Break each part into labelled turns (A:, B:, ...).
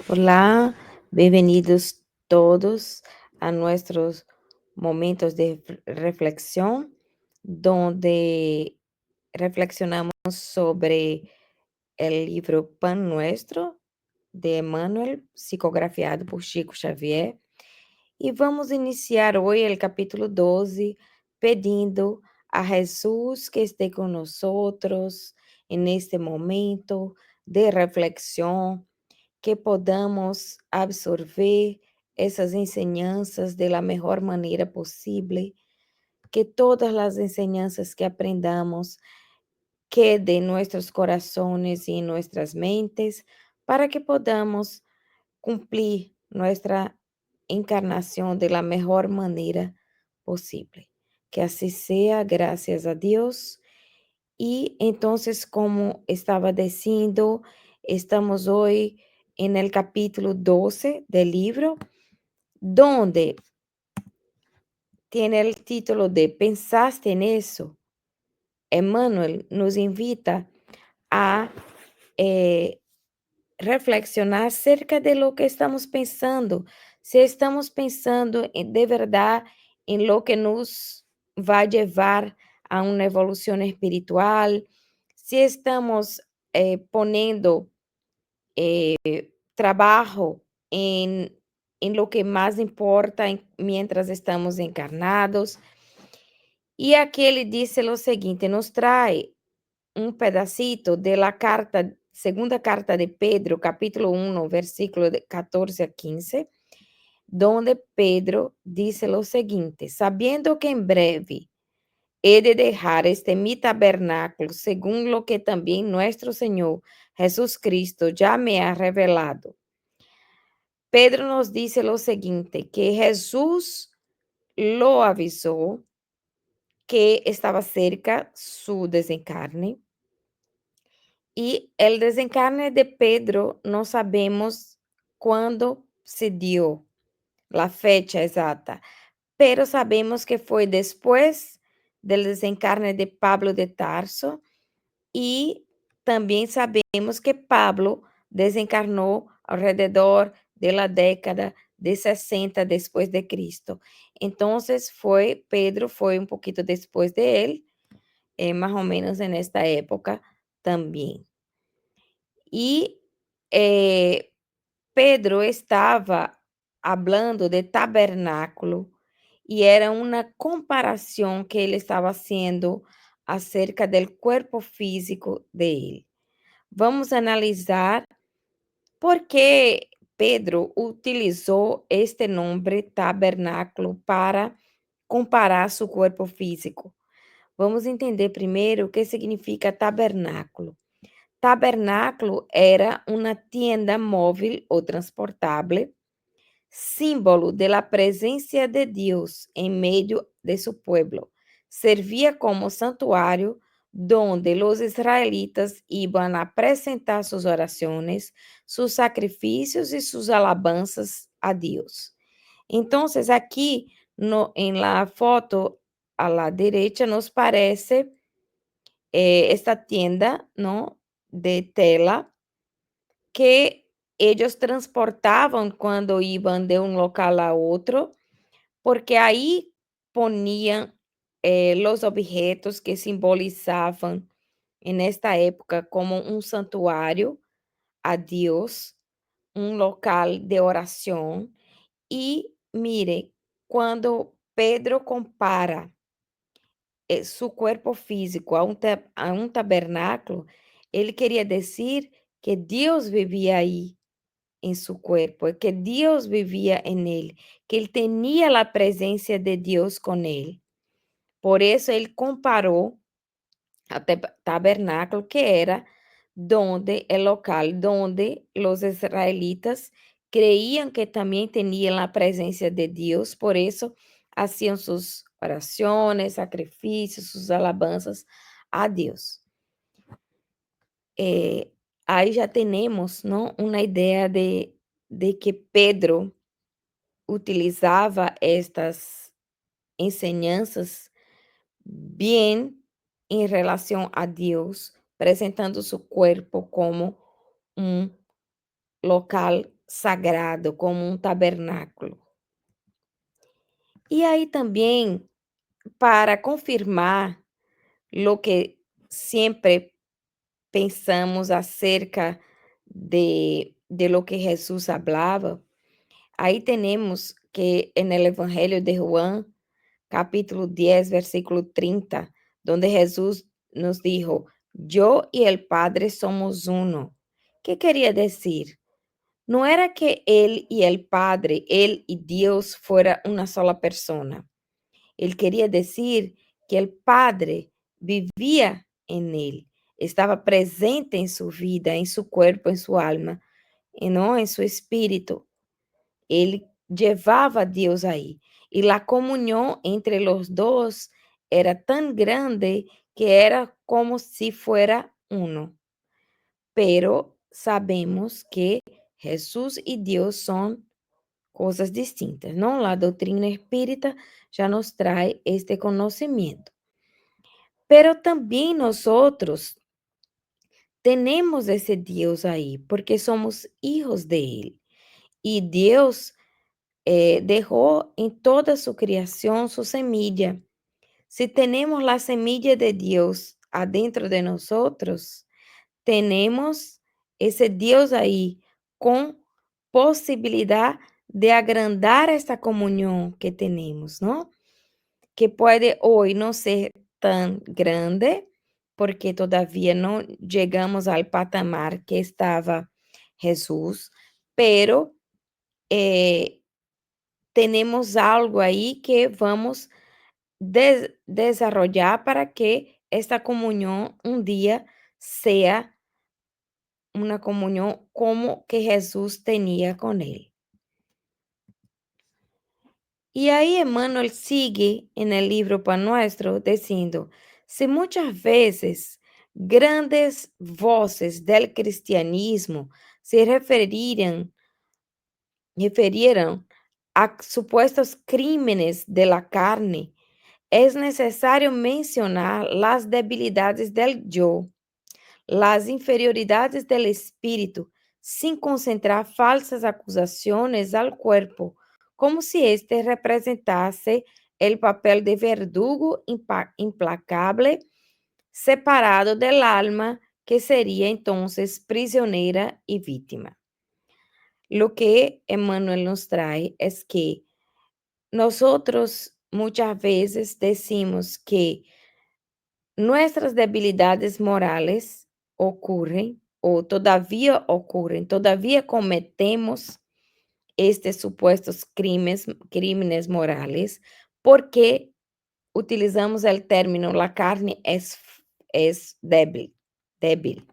A: Hola, bienvenidos todos a nuestros momentos de reflexión, donde reflexionamos sobre el libro Pan Nuestro de Emmanuel, psicografiado por Chico Xavier. E vamos iniciar hoje o capítulo 12, pedindo a Jesus que esteja conosco neste momento de reflexão, que podamos absorver essas enseñanças de la mejor maneira possível, que todas as enseñanças que aprendamos queden em nossos corações e em nossas mentes, para que podamos cumprir nossa encarnação de la mejor maneira possível. Que assim seja, graças a Deus. E então, como estava dizendo, estamos hoje en el capítulo 12 del libro, donde tiene el título de ¿Pensaste en eso? Emmanuel nos invita a eh, reflexionar acerca de lo que estamos pensando, se estamos pensando de verdad en lo que nos va a llevar a una evolución espiritual, si estamos poniendo trabajo en lo que más importa mientras estamos encarnados. Y aquí él dice lo siguiente, nos trae un pedacito de la carta, segunda carta de Pedro, capítulo 1, versículo de 14 a 15, donde Pedro dice lo siguiente, sabiendo que en breve he de dejar este mi tabernáculo, según lo que también nuestro Señor Jesucristo ya me ha revelado. Pedro nos dice lo siguiente, que Jesús lo avisó que estaba cerca su desencarne y el desencarne de Pedro no sabemos cuándo se dio, la fecha exacta, pero sabemos que fue después del desencarne de Pablo de Tarso y también sabemos que Pablo desencarnó alrededor de la década de 60 después de Cristo. Entonces Pedro fue un poquito después de él, más o menos en esta época también. Y Pedro estaba hablando de tabernáculo y era una comparación que él estaba haciendo acerca del cuerpo físico de él. Vamos a analisar por qué Pedro utilizó este nombre tabernáculo para comparar su cuerpo físico. Vamos entender primeiro o que significa tabernáculo. Tabernáculo era uma tienda móvel ou transportável, símbolo de la presencia de Dios en medio de su pueblo. Servía como santuario donde los israelitas iban a presentar sus oraciones, sus sacrificios y sus alabanzas a Dios. Entonces, aquí en la foto a la derecha nos parece esta tienda, ¿no? De tela que ellos transportavam quando iam de um local a outro, porque aí poniam os objetos que simbolizavam, nesta época, como um santuário a Deus, um local de oração. E mire, quando Pedro compara su cuerpo físico a um tabernáculo, ele queria dizer que Deus vivia aí em seu corpo, que Deus vivia em ele, que ele tinha a presença de Deus com ele. Por isso ele comparou a tabernáculo, que era donde el local donde los israelitas creían que también tenían la presencia de Dios, por eso hacían sus oraciones, sacrificios, sus alabanzas a Dios. Aí já temos, não, uma ideia de que Pedro utilizava estas enseñanças bem em relação a Deus, apresentando seu corpo como um local sagrado, como un tabernáculo. Y ahí también, para confirmar lo que siempre pensamos acerca de lo que Jesús hablaba, ahí tenemos que en el Evangelio de Juan, capítulo 10 versículo 30, donde Jesús nos dijo: yo y el Padre somos uno. ¿Qué quería decir? No era que Él y el Padre, Él y Dios fuera una sola persona. Él quería decir que el Padre vivía en Él, estaba presente en su vida, en su cuerpo, en su alma, y no en su espíritu. Él llevaba a Dios ahí. Y la comunión entre los dos era tan grande que era como si fuera uno. Pero sabemos que Jesús y Dios son cosas distintas, ¿no? La doctrina espírita ya nos trae este conocimiento. Pero también nosotros tenemos ese Dios ahí porque somos hijos de Él. Y Dios dejó en toda su creación su semilla. Si tenemos la semilla de Dios adentro de nosotros, tenemos ese Dios ahí con posibilidad de agrandar esta comunión que tenemos, ¿no? Que puede hoy no ser tan grande porque todavía no llegamos al patamar que estaba Jesús, pero eh, tenemos algo ahí que vamos desarrollar para que esta comunión un día sea una comunión como que Jesús tenía con él. Y ahí Emmanuel sigue en el libro Pan Nuestro diciendo, si muchas veces grandes voces del cristianismo se referieran a supuestos crímenes de la carne, es necesario mencionar las debilidades del yo, las inferioridades del espíritu, sin concentrar falsas acusaciones al cuerpo, como si éste representase el papel de verdugo implacable, separado del alma, que sería entonces prisionera y víctima. Lo que Emmanuel nos trae es que nosotros muchas veces decimos que nuestras debilidades morales ocurren o todavía ocurren, todavía cometemos estos supuestos crímenes morales porque utilizamos el término la carne es débil, débil.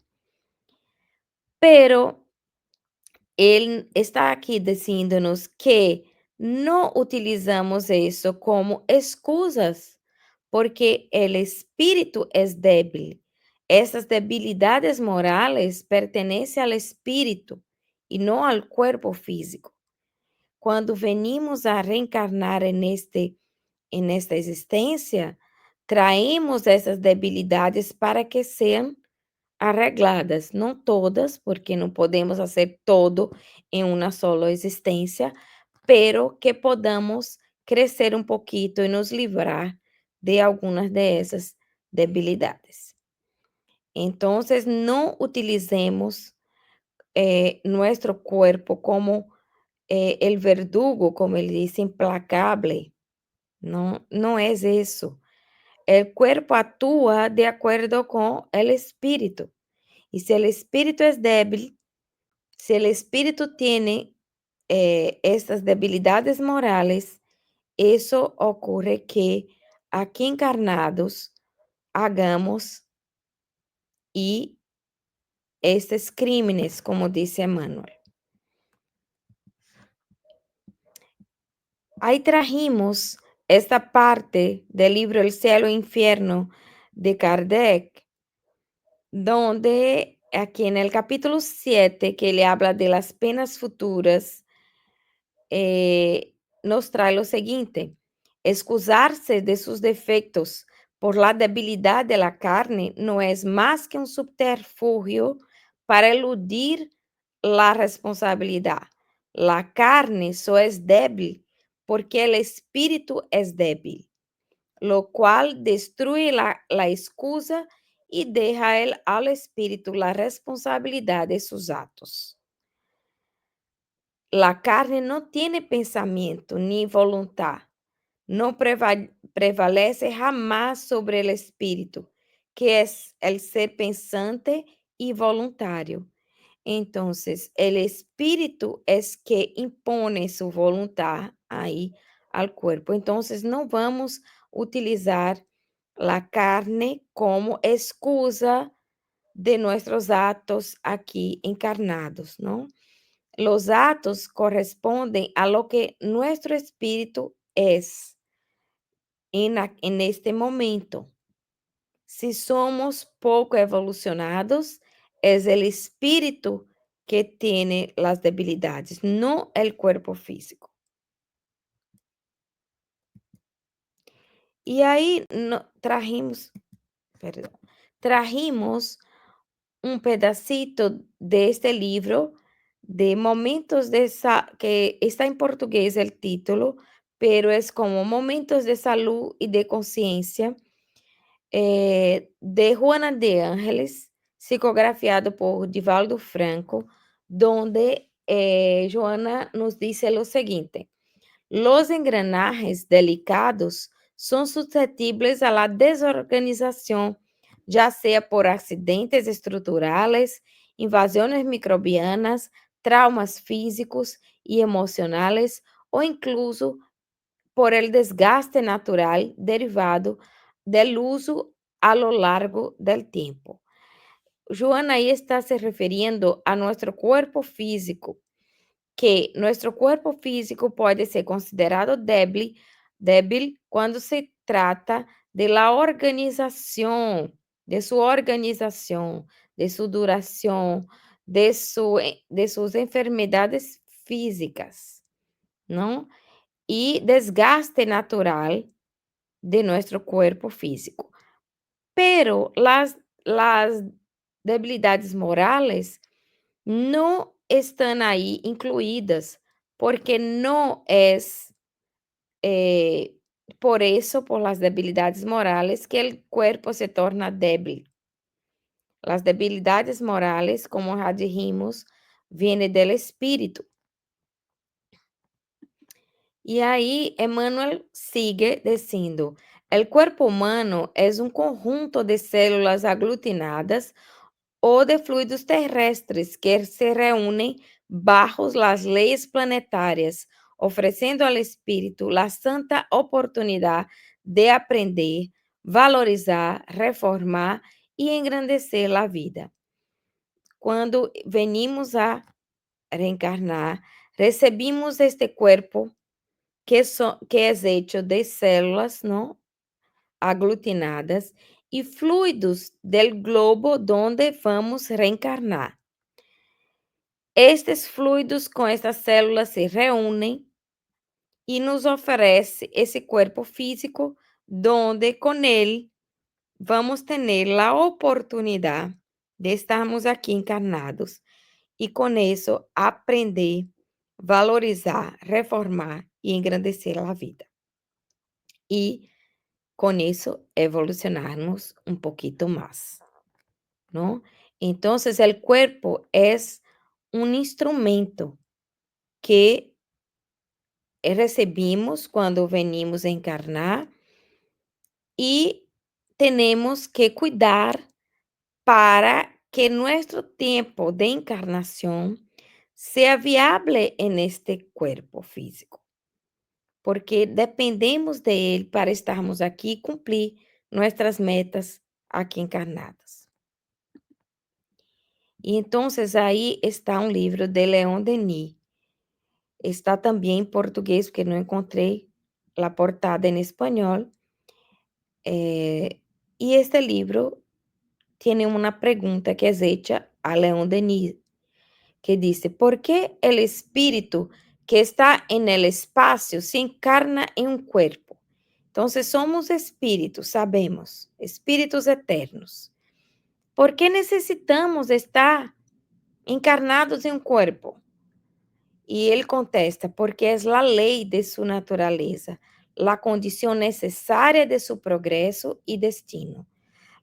A: Pero él está aquí diciéndonos que no utilizamos eso como excusas, porque el espíritu es débil. Esas debilidades morales pertenecen al espíritu y no al cuerpo físico. Cuando venimos a reencarnar en esta existencia, traemos esas debilidades para que sean arregladas, no todas, porque no podemos hacer todo en una sola existencia, pero que podamos crecer un poquito y nos librar de algunas de esas debilidades. Entonces, no utilicemos nuestro cuerpo como el verdugo, como él dice, implacable. No, no es eso. El cuerpo actúa de acuerdo con el espíritu. Y si el espíritu es débil, si el espíritu tiene estas debilidades morales, eso ocurre que aquí encarnados hagamos y estos crímenes, como dice Emmanuel. Ahí trajimos esta parte del libro El cielo e infierno de Kardec, donde aquí en el capítulo 7, que le habla de las penas futuras, nos trae lo siguiente: excusarse de sus defectos por la debilidad de la carne no es más que un subterfugio para eludir la responsabilidad. La carne só es débil porque el espíritu es débil, lo cual destruye la excusa y deja al espíritu la responsabilidad de sus actos. La carne no tiene pensamiento ni voluntad, no prevalece jamás sobre el espíritu, que es el ser pensante y voluntario. Entonces, el espíritu es que impone su voluntad ahí al cuerpo. Entonces, no vamos a utilizar la carne como excusa de nuestros actos aquí encarnados, ¿no? Los actos corresponden a lo que nuestro espíritu es en este momento. Si somos poco evolucionados, es el espíritu que tiene las debilidades, no el cuerpo físico. Y ahí perdón, trajimos un pedacito de este libro de momentos que está en portugués el título, pero es como Momentos de Salud y de Conciencia de Juana de Ángeles, psicografiado por Divaldo Franco, donde Joana nos dice lo siguiente: los engranajes delicados son susceptibles a la desorganización, ya sea por accidentes estructurales, invasiones microbianas, traumas físicos y emocionales o incluso por el desgaste natural derivado del uso a lo largo del tiempo. Joana ahí está se refiriendo a nuestro cuerpo físico, que nuestro cuerpo físico puede ser considerado débil cuando se trata de la organización, de su duración, de sus enfermedades físicas, ¿no? Y desgaste natural de nuestro cuerpo físico. Pero las debilidades morales no están ahí incluidas, porque no es por eso, por las debilidades morales, que el cuerpo se torna débil. Las debilidades morales, como ya dijimos, vienen del espíritu. Y ahí Emmanuel sigue diciendo, el cuerpo humano es un conjunto de células aglutinadas o de fluidos terrestres que se reúnen bajo las leyes planetarias, ofreciendo al espíritu la santa oportunidad de aprender, valorizar, reformar y engrandecer la vida. Cuando venimos a reencarnar, recibimos este cuerpo que es hecho de células, ¿no? Aglutinadas y fluidos del globo donde vamos reencarnar. Estes fluidos com estas células se reúnem e nos oferece esse corpo físico, donde com ele vamos ter a oportunidade de estarmos aqui encarnados e com isso aprender, valorizar, reformar e engrandecer a vida. E com isso evolucionarmos um pouquinho mais, não? Então, o corpo é um instrumento que recebimos quando venimos a encarnar e temos que cuidar para que nosso tempo de encarnação seja viável en este cuerpo físico, porque dependemos de ele para estarmos aqui e cumprir nossas metas aqui encarnadas. E então, aí está um livro de Leon Denis. Está também em português, porque não encontrei a portada em espanhol. Y este libro tiene una pregunta que es hecha a León Denis, que dice, ¿por qué el espíritu que está en el espacio se encarna en un cuerpo? Entonces somos espíritus, sabemos, espíritus eternos. ¿Por qué necesitamos estar encarnados en un cuerpo? Y él contesta, porque es la ley de su naturaleza, la condición necesaria de su progreso y destino.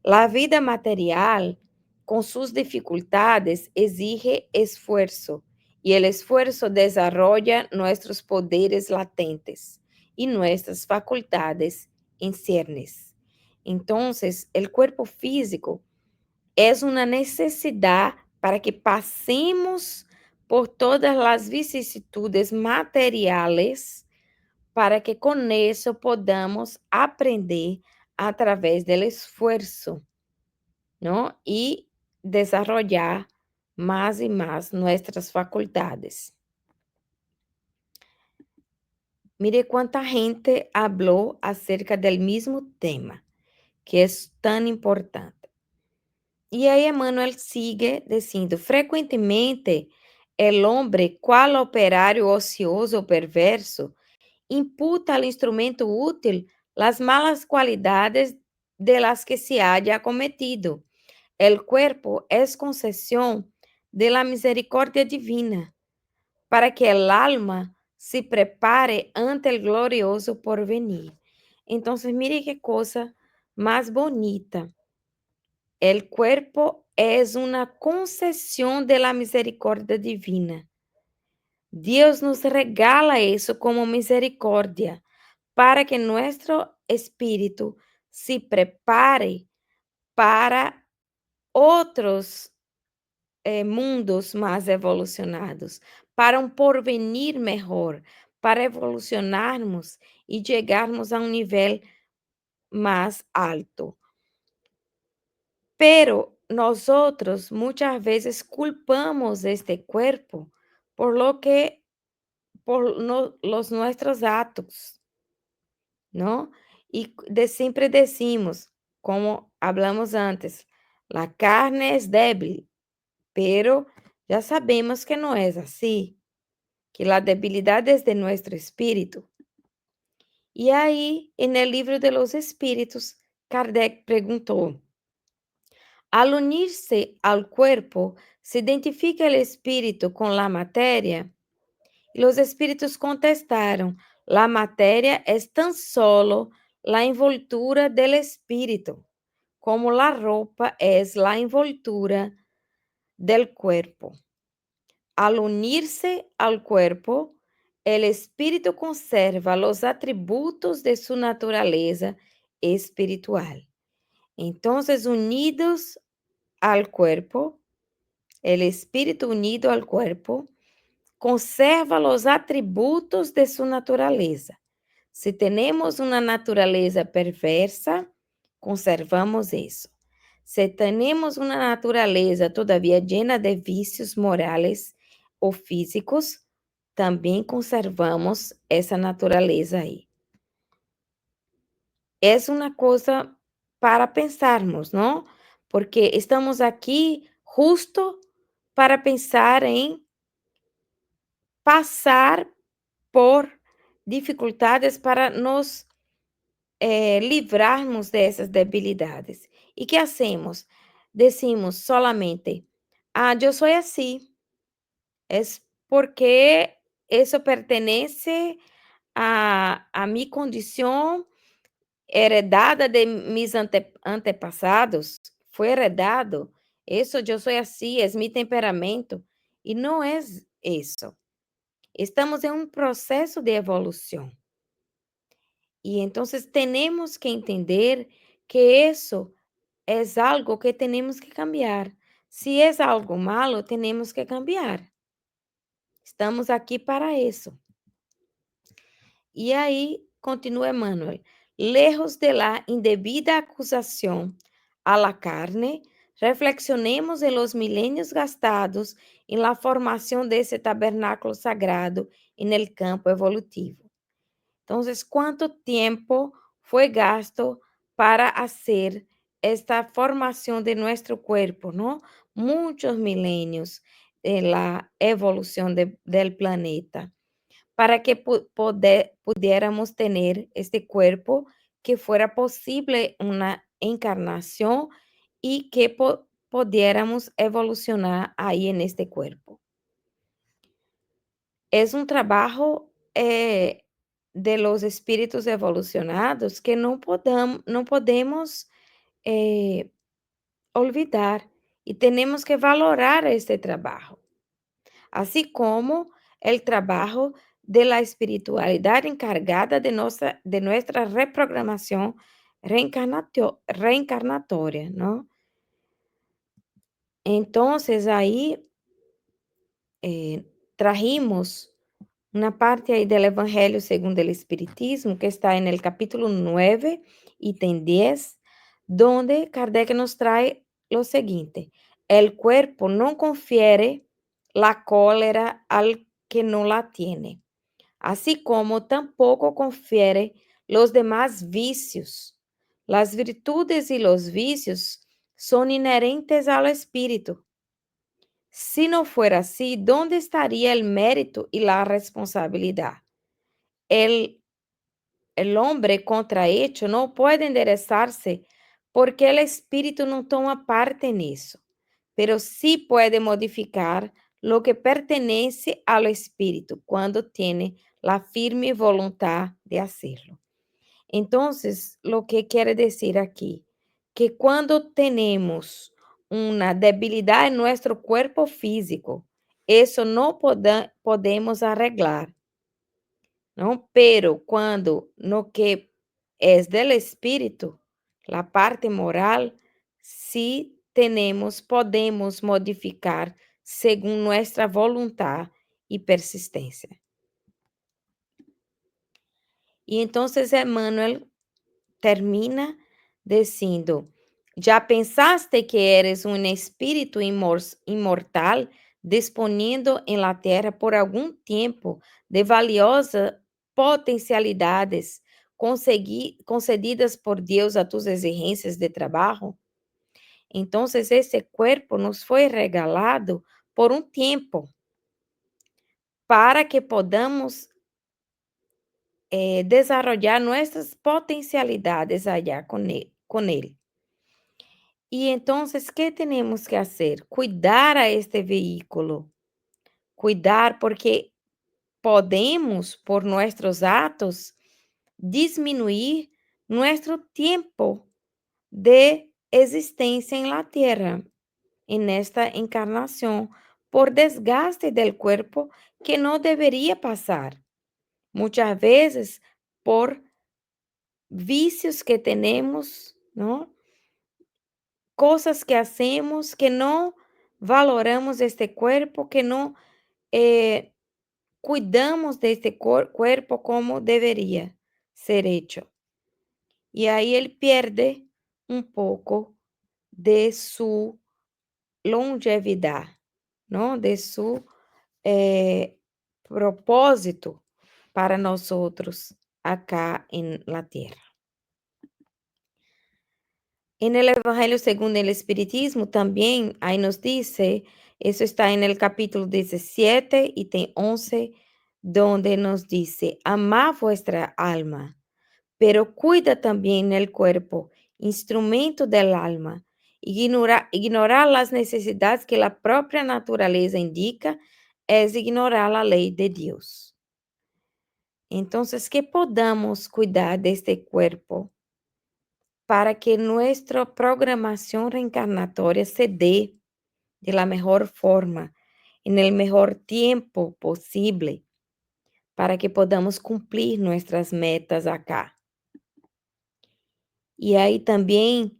A: La vida material, con sus dificultades, exige esfuerzo y el esfuerzo desarrolla nuestros poderes latentes y nuestras facultades en ciernes. Entonces, el cuerpo físico es una necesidad para que pasemos por todas las vicisitudes materiales, para que con eso podamos aprender a través del esfuerzo, ¿no? Y desarrollar más y más nuestras facultades. Mire cuánta gente habló acerca del mismo tema, que es tan importante. Y aí Emmanuel sigue dizendo: frequentemente, el hombre, qual operário ocioso ou perverso, imputa al instrumento útil las malas cualidades de las que se haya acometido. El cuerpo es concesión de la misericordia divina, para que el alma se prepare ante el glorioso porvenir. Entonces, mire qué cosa más bonita. El cuerpo es una concesión de la misericordia divina. Dios nos regala eso como misericordia para que nuestro espíritu se prepare para otros mundos más evolucionados, para um porvenir melhor, para evolucionarmos e chegarmos a um nível mais alto. Pero nosotros muchas veces culpamos este cuerpo por lo que, los nuestros actos, ¿no? Y siempre decimos, como hablamos antes, la carne es débil, pero ya sabemos que no es así, que la debilidad es de nuestro espíritu. Y ahí, en el libro de los espíritus, Kardec preguntó: al unirse al cuerpo, ¿se identifica el espíritu con la materia? Y los espíritus contestaron: la materia es tan solo la envoltura del espíritu, como la ropa es la envoltura del cuerpo. Al unirse al cuerpo, el espíritu conserva los atributos de su naturaleza espiritual. Entonces, unidos al cuerpo, el espíritu unido al cuerpo, conserva los atributos de su naturaleza. Si tenemos una naturaleza perversa, conservamos eso. Si tenemos una naturaleza todavía llena de vicios morales o físicos, también conservamos esa naturaleza ahí. Es una cosa para pensarmos, ¿no? Porque estamos aquí justo para pensar en passar por dificuldades para nos livrarmos dessas debilidades. E que hacemos? Decimos solamente, ah, eu sou assim, é porque isso pertenece a mi condição heredada de mis antepassados, foi heredado, isso eu sou assim, é mi temperamento, e não é isso. Estamos em um processo de evolução. Y entonces tenemos que entender que eso es algo que tenemos que cambiar. Si es algo malo, tenemos que cambiar. Estamos aquí para eso. Y ahí continúa Emmanuel. Lejos de la indebida acusación a la carne, reflexionemos en los milenios gastados en la formación de ese tabernáculo sagrado en el campo evolutivo. Entonces, ¿cuánto tiempo fue gasto para hacer esta formación de nuestro cuerpo, no? Muchos milenios en la evolución del planeta, para que pudiéramos tener este cuerpo, que fuera posible una encarnación y que pudiéramos evolucionar ahí en este cuerpo. Es un trabajo de los espíritus evolucionados que no podemos eh, olvidar y tenemos que valorar este trabajo, así como el trabajo de la espiritualidad encargada de nuestra reprogramación reencarnatoria, ¿no? Entonces ahí trajimos una parte ahí del Evangelio según el Espiritismo que está en el capítulo 9, ítem 10, donde Kardec nos trae lo siguiente: el cuerpo no confiere la cólera al que no la tiene, así como tampoco confiere los demás vicios. Las virtudes y los vicios son inherentes al espíritu. Si no fuera así, ¿dónde estaría el mérito y la responsabilidad? El, el hombre contrahecho no puede enderezarse porque el espíritu no toma parte en eso, pero sí puede modificar lo que pertenece al espíritu cuando tiene la firme voluntad de hacerlo. Entonces, lo que quiere decir aquí, que cuando tenemos una debilidad en nuestro cuerpo físico, eso no podemos arreglar, ¿no? Pero cuando lo que es del espíritu, la parte moral, sí tenemos, podemos modificar según nuestra voluntad y persistencia. Y entonces Emmanuel termina diciendo: ya pensaste que eres un espíritu inmortal disponiendo en la tierra por algún tiempo de valiosas potencialidades concedidas por Dios a tus exigencias de trabajo. Entonces, ese cuerpo nos fue regalado por un tiempo para que podamos desarrollar nuestras potencialidades allá con él. Y entonces, ¿qué tenemos que hacer? Cuidar a este vehículo, cuidar porque podemos, por nuestros actos, disminuir nuestro tiempo de existencia en la tierra, en esta encarnación, por desgaste del cuerpo que no debería pasar. Muchas veces por vicios que tenemos, ¿no? Cosas que hacemos que no valoramos este cuerpo, que no eh, cuidamos de este cuerpo como debería ser hecho. Y ahí él pierde un poco de su longevidad, ¿no? De su propósito para nosotros acá en la tierra. En el Evangelio según el Espiritismo también ahí nos dice, eso está en el capítulo 17 y 11, donde nos dice: amad vuestra alma, pero cuida también el cuerpo, instrumento del alma. Ignorar las necesidades que la propia naturaleza indica es ignorar la ley de Dios. Entonces, que podamos cuidar de este cuerpo para que nuestra programación reencarnatoria se dé de la mejor forma, en el mejor tiempo posible, para que podamos cumplir nuestras metas acá. Y ahí también,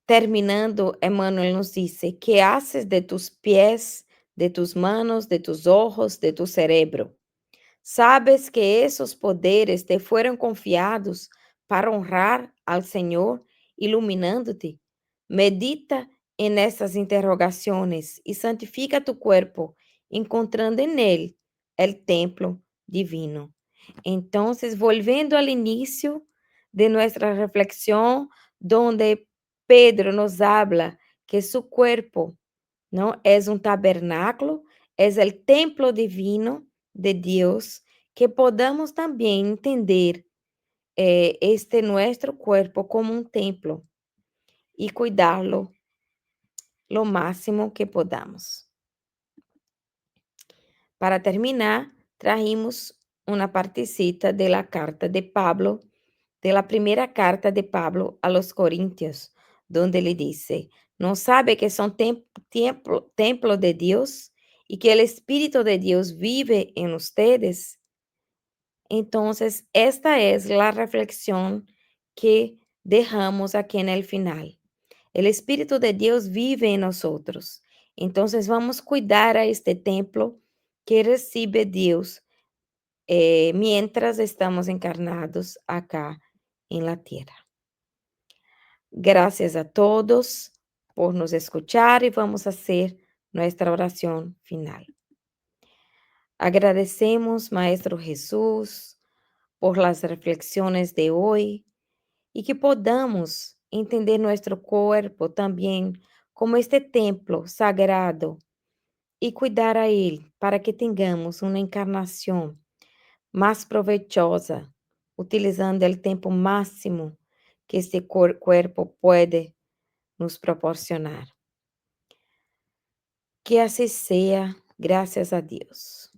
A: terminando, Emmanuel nos dice: ¿qué haces de tus pies, de tus manos, de tus ojos, de tu cerebro? Sabes que esos poderes te fueron confiados para honrar al Señor, iluminándote. Medita en esas interrogaciones y santifica tu cuerpo, encontrando en él el templo divino. Entonces, volviendo al inicio de nuestra reflexión, donde Pedro nos habla que su cuerpo, ¿no? Es un tabernáculo, es el templo divino de Dios, que podamos también entender este nuestro cuerpo como un templo y cuidarlo lo máximo que podamos. Para terminar, trajimos una partecita de la carta de Pablo, de la primera carta de Pablo a los Corintios, donde le dice, ¿no sabe que son templo de Dios y que el Espíritu de Dios vive en ustedes? Entonces, esta es la reflexión que dejamos aquí en el final. El Espíritu de Dios vive en nosotros. Entonces, vamos a cuidar a este templo que recibe Dios mientras estamos encarnados acá en la tierra. Gracias a todos por nos escuchar y vamos a hacer nuestra oración final. Agradecemos, Maestro Jesús, por las reflexiones de hoy y que podamos entender nuestro cuerpo también como este templo sagrado y cuidar a él para que tengamos una encarnación más provechosa, utilizando el tiempo máximo que este cuerpo puede nos proporcionar. Que así sea, gracias a Dios.